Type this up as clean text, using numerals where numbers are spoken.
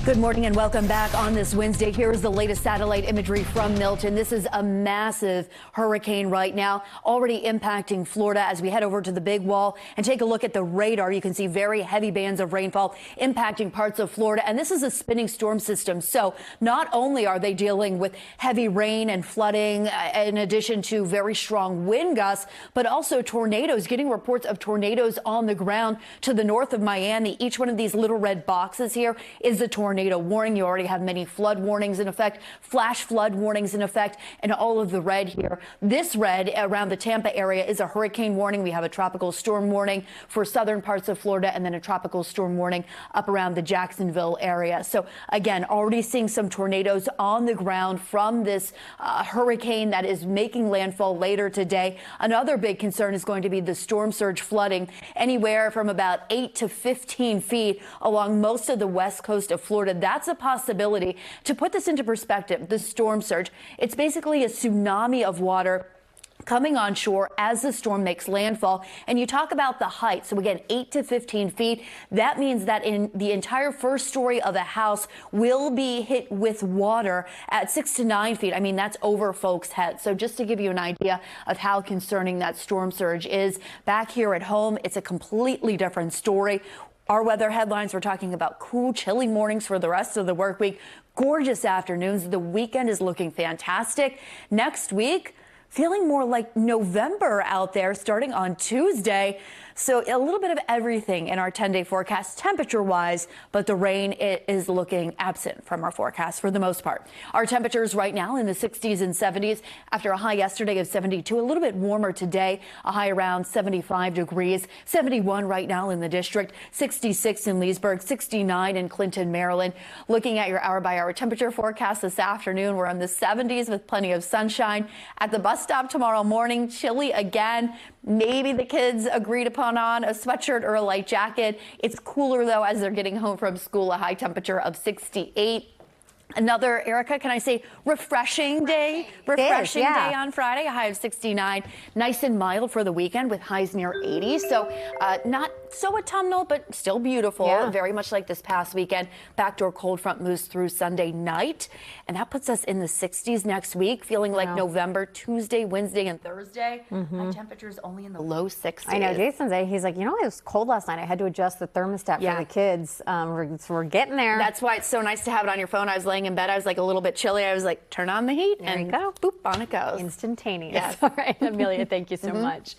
Good morning and welcome back on this Wednesday. Here is the latest satellite imagery from Milton. This is a massive hurricane right now, already impacting Florida. As we head over to the big wall and take a look at the radar, you can see very heavy bands of rainfall impacting parts of Florida. And this is a spinning storm system. So not only are they dealing with heavy rain and flooding, in addition to very strong wind gusts, but also tornadoes, getting reports of tornadoes on the ground to the north of Miami. Each one of these little red boxes here is a tornado warning. You already have many flood warnings in effect, flash flood warnings in effect, and all of the red here. This red around the Tampa area is a hurricane warning. We have a tropical storm warning for southern parts of Florida, and then a tropical storm warning up around the Jacksonville area. So again, already seeing some tornadoes on the ground from this hurricane that is making landfall later today. Another big concern is going to be the storm surge flooding, anywhere from about 8 to 15 feet along most of the west coast of Florida. That's a possibility. To put this into perspective, the storm surge, it's basically a tsunami of water coming on shore as the storm makes landfall. And you talk about the height. So again, 8 to 15 feet. That means that in the entire first story of a house will be hit with water at 6 to 9 feet. I mean, that's over folks' heads. So just to give you an idea of how concerning that storm surge is, back here at home, it's a completely different story. Our weather headlines, we're talking about cool, chilly mornings for the rest of the work week. Gorgeous afternoons. The weekend is looking fantastic. Next week, feeling more like November out there starting on Tuesday. So a little bit of everything in our 10-day forecast temperature-wise, but the rain is looking absent from our forecast for the most part. Our temperatures right now in the 60s and 70s after a high yesterday of 72, a little bit warmer today, a high around 75 degrees, 71 right now in the district, 66 in Leesburg, 69 in Clinton, Maryland. Looking at your hour-by-hour temperature forecast this afternoon, we're in the 70s with plenty of sunshine. At the bus stop tomorrow morning, chilly again. Maybe the kids agreed upon on a sweatshirt or a light jacket. It's cooler, though, as they're getting home from school, a high temperature of 68. Another, Erica, can I say refreshing day? Refreshing day on Friday, a high of 69. Nice and mild for the weekend with highs near 80. So not so autumnal, but still beautiful. Yeah. Very much like this past weekend. Backdoor cold front moves through Sunday night. And that puts us in the 60s next week, feeling like November, Tuesday, Wednesday, and Thursday. High temperatures only in the low 60s. I know. Jason said, he's like, you know, it was cold last night. I had to adjust the thermostat for the kids. We're getting there. That's why it's so nice to have it on your phone. I was laying in bed. I was like a little bit chilly. I was like, turn on the heat, there and you go. Boop, on it goes. Instantaneous. Yes. All right, Amelia, thank you so much.